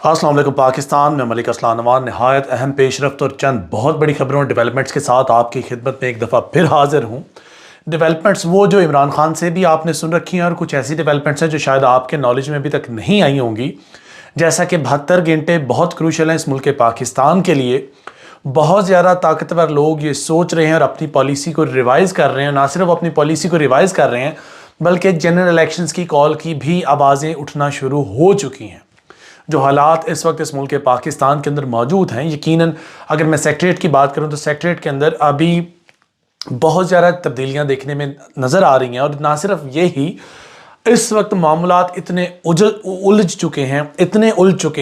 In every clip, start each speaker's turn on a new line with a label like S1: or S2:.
S1: अस्सलाम वालेकुम पाकिस्तान में मलिक असलान नवान नहायत अहम पेशरफ्त और चंद बहुत बड़ी खबरों और डेवलपमेंट्स के साथ आपकी खिदमत में एक दफ़ा फिर हाजिर हूँ। डेवलपमेंट्स वो जो इमरान खान से भी आपने सुन रखी हैं और कुछ ऐसी डेवलपमेंट्स हैं जो शायद आपके नॉलेज में अभी तक नहीं आई होंगी। जैसा कि 72 घंटे बहुत क्रूशल हैं इस मुल्क पाकिस्तान के लिए। बहुत ज़्यादा ताकतवर लोग ये सोच रहे हैं और अपनी पॉलिसी को रिवाइज़ कर रहे हैं। ना सिर्फ अपनी पॉलिसी को रिवाइज़ कर रहे हैं बल्कि जनरल इलेक्शंस की कॉल की भी आवाज़ें उठना शुरू हो चुकी हैं। जो हालात इस वक्त इस मुल्क पाकिस्तान के अंदर मौजूद हैं, यकीनन अगर मैं सेक्रेटरीट की बात करूं तो सेक्रेटरीट के अंदर अभी बहुत ज़्यादा तब्दीलियां देखने में नज़र आ रही हैं। और ना सिर्फ ये ही, इस वक्त मामलात इतने उलझ चुके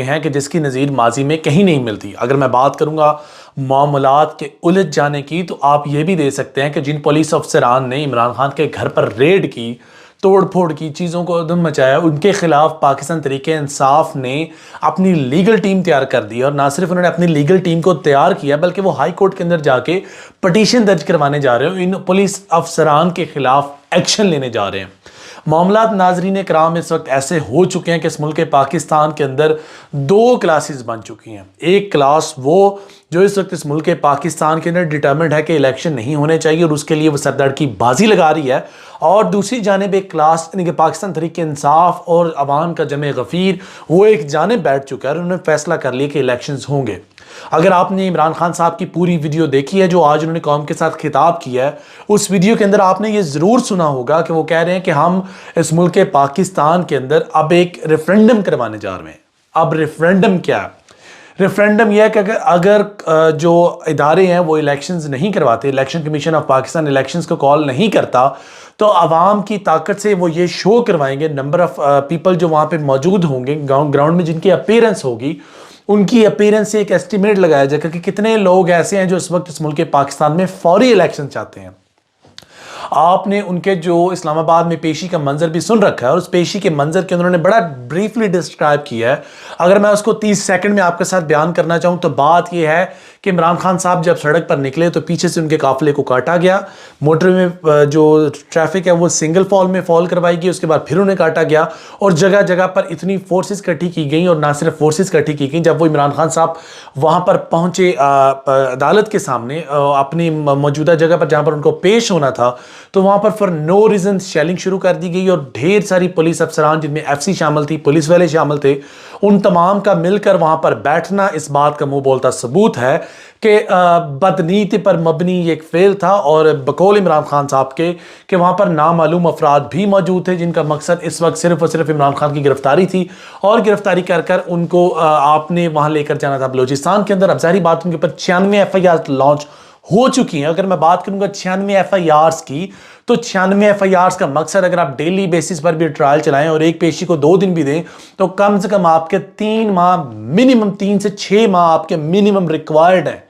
S1: हैं कि जिसकी नज़ीर माजी में कहीं नहीं मिलती। अगर मैं बात करूंगा मामलात के उलझ जाने की, तो आप ये भी दे सकते हैं कि जिन पुलिस अफसरान ने इमरान खान के घर पर रेड की, तोड़ फोड़ की, चीज़ों को उधम मचाया, उनके खिलाफ पाकिस्तान तरीके इंसाफ ने अपनी लीगल टीम तैयार कर दी। और ना सिर्फ उन्होंने अपनी लीगल टीम को तैयार किया बल्कि वो हाई कोर्ट के अंदर जाके पटिशन दर्ज करवाने जा रहे हो, इन पुलिस अफसरान के खिलाफ एक्शन लेने जा रहे हैं। मामलात नाजरीन कराम इस वक्त ऐसे हो चुके हैं कि इस मुल्क पाकिस्तान के अंदर दो क्लासेस बन चुकी हैं। एक क्लास वो जो इस वक्त इस मुल्क पाकिस्तान के अंदर डिटर्मिन्ड है कि इलेक्शन नहीं होने चाहिए और उसके लिए वो सरदर्द की बाजी लगा रही है, और दूसरी जानिब एक क्लास यानी कि पाकिस्तान तहरीक इंसाफ और अवाम का जमे गफीर वो एक जानिब बैठ चुका है और उन्होंने फैसला कर लिया कि इलेक्शंस होंगे। अगर आपने इमरान खान साहब की पूरी वीडियो देखी है जो आज उन्होंने कौम के साथ खिताब किया है, उस वीडियो के अंदर आपने ये ज़रूर सुना होगा कि वो कह रहे हैं कि हम इस मुल्क पाकिस्तान के अंदर अब एक रेफरेंडम करवाने जा रहे हैं। अब रेफरेंडम क्या है? रेफरेंडम यह है कि अगर जो इदारे हैं वो इलेक्शंस नहीं करवाते, election commission of Pakistan elections को कॉल नहीं करता, तो आवाम की ताकत से वो ये शो करवाएंगे, नंबर ऑफ पीपल जो वहाँ पे मौजूद होंगे ग्राउंड में जिनकी अपीयरेंस होगी, उनकी अपीयरेंस से एक एस्टिमेट लगाया जाएगा कि कितने लोग ऐसे हैं जो इस वक्त इस मुल्क पाकिस्तान में फौरी इलेक्शन चाहते हैं। आपने उनके जो इस्लामाबाद में पेशी का मंजर भी सुन रखा है और उस पेशी के मंजर के उन्होंने बड़ा ब्रीफली डिस्क्राइब किया है। अगर मैं उसको 30 सेकंड में आपके साथ बयान करना चाहूँ तो बात यह है कि इमरान खान साहब जब सड़क पर निकले तो पीछे से उनके काफिले को काटा गया। मोटर में जो ट्रैफिक है वो सिंगल फॉल में फॉल करवाई गई, उसके बाद फिर उन्हें काटा गया और जगह जगह पर इतनी फोर्सेस इकट्ठी की गई। और ना सिर्फ फोर्सेस इकट्ठी की गई, जब वो इमरान खान साहब वहाँ पर पहुँचे अदालत के सामने अपनी मौजूदा जगह पर जहाँ पर उनको पेश होना था, तो वहाँ पर फॉर नो रीज़न शेलिंग शुरू कर दी गई और ढेर सारी पुलिस अफसरान जिनमें FC शामिल थी, पुलिस वाले शामिल थे, उन तमाम का मिलकर वहाँ पर बैठना इस बात का मुंह बोलता सबूत है कि बदनीति पर मबनी एक फेल था। और बकौल इमरान खान साहब के कि वहाँ पर नामालूम अफराद भी मौजूद थे जिनका मकसद इस वक्त सिर्फ और सिर्फ इमरान खान की गिरफ्तारी थी और गिरफ्तारी कर कर उनको आपने वहाँ लेकर जाना था बलूचिस्तान के अंदर। अब सारी बात उनके ऊपर 96 FIR लॉन्च हो चुकी हैं। अगर मैं बात करूंगा 96 FIRs की, तो 96 FIRs का मकसद अगर आप डेली बेसिस पर भी ट्रायल चलाएं और एक पेशी को 2 दिन भी दें तो कम से कम आपके 3 माह मिनिमम, 3 से 6 माह आपके मिनिमम रिक्वायर्ड है।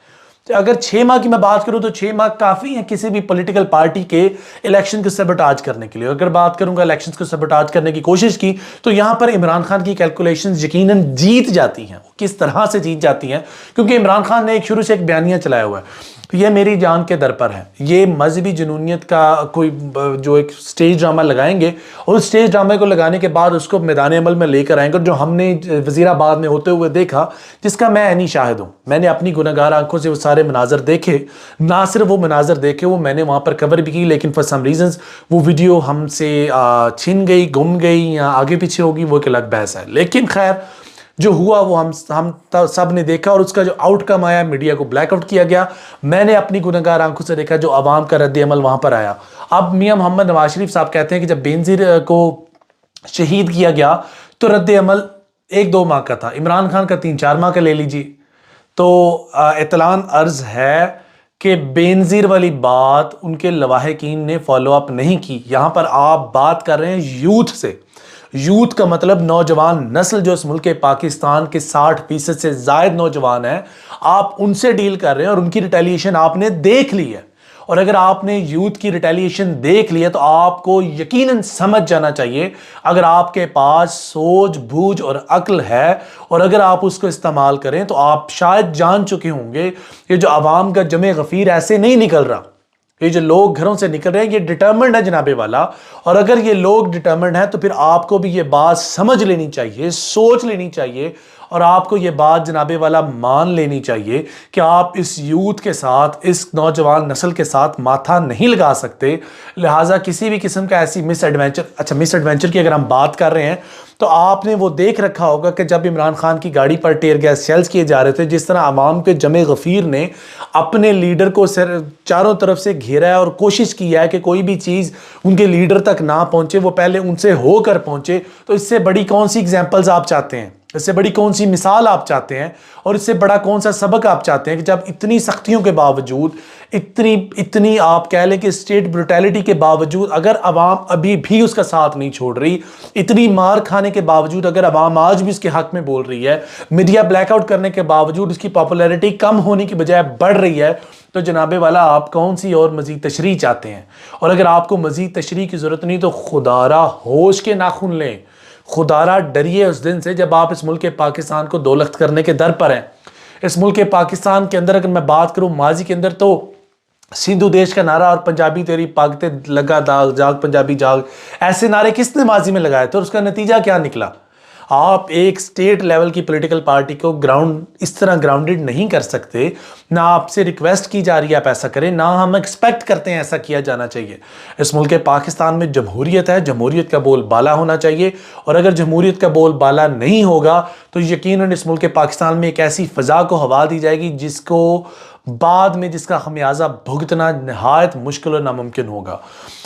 S1: तो अगर 6 माह की मैं बात करूं तो 6 माह काफ़ी है किसी भी पॉलिटिकल पार्टी के इलेक्शन को सबोटाज करने के लिए। अगर बात करूंगा इलेक्शंस को सबोटाज करने की कोशिश की, तो यहां पर इमरान खान की कैलकुलेशंस यकीनन जीत जाती हैं। किस तरह से जीत जाती हैं? क्योंकि इमरान खान ने शुरू से एक बयानिया चलाया हुआ है, ये मेरी जान के दर पर है, ये मजहबी जुनूनियत का कोई जो एक स्टेज ड्रामा लगाएंगे और उस स्टेज ड्रामे को लगाने के बाद उसको मैदान अमल में लेकर आएंगे। जो हमने वजीराबाद में होते हुए देखा, जिसका मैं ऐनी शाहिद हूँ, मैंने अपनी गुनहगार आंखों से वो सारे मनाजर देखे। ना सिर्फ वो मनाजर देखे, वो मैंने वहाँ पर कवर भी की, लेकिन फॉर सम रीजंस वो वीडियो हमसे छिन गई, गुम गई या आगे पीछे होगी, वो एक अलग बहस है। लेकिन खैर जो हुआ वो हम सब ने देखा और उसका जो आउटकम आया, मीडिया को ब्लैकआउट किया गया। मैंने अपनी गुनहगार आंखों से देखा जो आवाम का रद्द अमल वहां पर आया। अब मियां मोहम्मद नवाज शरीफ साहब कहते हैं कि जब बेनजीर को शहीद किया गया तो रद्द अमल 1-2 माह का था, इमरान खान का 3-4 माह का ले लीजिए। तो इतलान अर्ज है कि बेनजीर वाली बात उनके लवाहकीन ने फॉलो अप नहीं की। यहां पर आप बात कर रहे हैं यूथ से। यूथ का मतलब नौजवान नस्ल जो इस मुल्क पाकिस्तान के 60% से ज्यादा नौजवान हैं, आप उनसे डील कर रहे हैं और उनकी रिटेलिएशन आपने देख ली है। और अगर आपने यूथ की रिटेलिएशन देख ली है तो आपको यकीनन समझ जाना चाहिए, अगर आपके पास सोच बूझ और अक्ल है और अगर आप उसको इस्तेमाल करें तो आप शायद जान चुके होंगे कि जो आवाम का जमे गफीर ऐसे नहीं निकल रहा। ये जो लोग घरों से निकल रहे हैं ये डिटर्मिन्ड है जनाबे वाला। और अगर ये लोग डिटर्मिन्ड हैं तो फिर आपको भी ये बात समझ लेनी चाहिए, सोच लेनी चाहिए और आपको ये बात जनाबे वाला मान लेनी चाहिए कि आप इस यूथ के साथ, इस नौजवान नस्ल के साथ माथा नहीं लगा सकते। लिहाजा किसी भी किस्म का ऐसी मिस एडवेंचर की अगर हम बात कर रहे हैं तो आपने वो देख रखा होगा कि जब इमरान खान की गाड़ी पर टेयर गैस शेल्स किए जा रहे थे, जिस तरह अवाम के जमे गफीर ने अपने लीडर को चारों तरफ से घेरा है और कोशिश की है कि कोई भी चीज़ उनके लीडर तक ना पहुंचे, वो पहले उनसे होकर पहुंचे। तो इससे बड़ी कौन सी एग्जाम्पल्स आप चाहते हैं, इससे बड़ी कौन सी मिसाल आप चाहते हैं, और इससे बड़ा कौन सा सबक आप चाहते हैं कि जब इतनी सख्तियों के बावजूद, इतनी आप कह लें कि स्टेट ब्रुटैलिटी के बावजूद अगर अवाम अभी भी उसका साथ नहीं छोड़ रही, इतनी मार खाने के बावजूद अगर अवाम आज भी उसके हक में बोल रही है, मीडिया ब्लैकआउट करने के बावजूद उसकी पॉपुलैरिटी कम होने की बजाय बढ़ रही है, तो जनाबे वाला आप कौन सी और मजीद तशरीह चाहते हैं? और अगर आपको मजीद तशरीह की ज़रूरत नहीं तो खुदारा होश के नाखून लें, खुदारा डरिए उस दिन से जब आप इस मुल्क के पाकिस्तान को दौलत करने के दर पर हैं। इस मुल्क के पाकिस्तान के अंदर अगर मैं बात करूं माजी के अंदर, तो सिंधु देश का नारा और पंजाबी तेरी पागते लगा दाग जाग पंजाबी जाग, ऐसे नारे किसने माजी में लगाए थे और उसका नतीजा क्या निकला? आप एक स्टेट लेवल की पॉलिटिकल पार्टी को इस तरह ग्राउंडेड नहीं कर सकते। ना आपसे रिक्वेस्ट की जा रही है आप ऐसा करें, ना हम एक्सपेक्ट करते हैं ऐसा किया जाना चाहिए। इस मुल्क के पाकिस्तान में जमहूरियत है, जमहूरियत का बोल बाला होना चाहिए, और अगर जमहूरियत का बोल बाला नहीं होगा तो यकीनन इस मुल्क के पाकिस्तान में एक ऐसी फ़ज़ा को हवा दी जाएगी जिसको बाद में जिसका खमियाजा भुगतना नहायत मुश्किल और नामुमकिन होगा।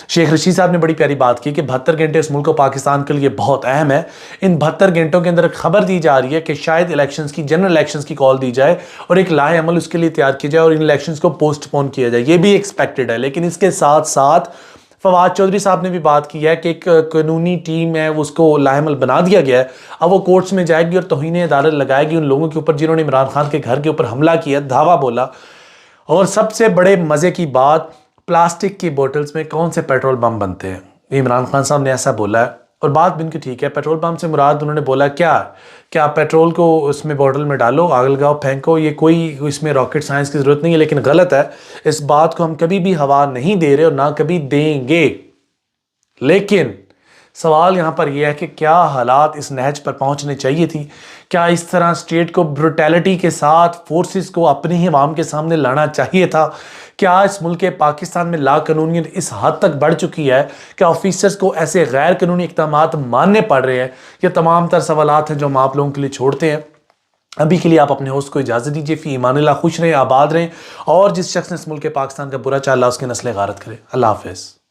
S1: शेख रशीद साहब ने बड़ी प्यारी बात की कि 72 घंटे इस मुल्क और पाकिस्तान के लिए बहुत अहम है। इन 72 घंटों के अंदर खबर दी जा रही है कि शायद जनरल इलेक्शंस की कॉल दी जाए और एक लाहे अमल उसके लिए तैयार किया जाए और इन इलेक्शंस को पोस्टपोन किया जाए। ये भी एक्सपेक्टेड है। लेकिन इसके साथ साथ फवाद चौधरी साहब ने भी बात की है कि एक कानूनी टीम है, उसको लाहेमल बना दिया गया है। अब वो कोर्ट्स में जाएगी और तौहीन अदालत लगाएगी उन लोगों के ऊपर जिन्होंने इमरान खान के घर के ऊपर हमला किया, धावा बोला। और सबसे बड़े मज़े की बात, प्लास्टिक की बोतल्स में कौन से पेट्रोल बम बनते हैं? इमरान खान साहब ने ऐसा बोला है और बात बिल्कुल ठीक है। पेट्रोल पम्प से मुराद उन्होंने बोला क्या पेट्रोल को उसमें बोतल में डालो, आग लगाओ, फेंको, ये कोई इसमें रॉकेट साइंस की ज़रूरत नहीं है। लेकिन गलत है, इस बात को हम कभी भी हवा नहीं दे रहे और ना कभी देंगे। लेकिन सवाल यहाँ पर यह है कि क्या हालात इस नहज पर पहुँचने चाहिए थी? क्या इस तरह स्टेट को ब्रुटैलिटी के साथ फोर्सेस को अपनी ही अवाम के सामने लाना चाहिए था? क्या इस मुल्क के पाकिस्तान में लाकानूनियत इस हद तक बढ़ चुकी है कि ऑफिसर्स को ऐसे गैर कानूनी इक़दामात मानने पड़ रहे हैं? ये तमाम तर सवालात हैं जो हम आप लोगों के लिए छोड़ते हैं। अभी के लिए आप अपने होस्ट को इजाज़त दीजिए। फ़ी ईमानिल्लाह, खुश रहें, आबाद रहें, और जिस शख्स ने इस मुल्क के पाकिस्तान का बुरा चाला उसकी नस्लें गारत करें। अल्लाह हाफ़िज़।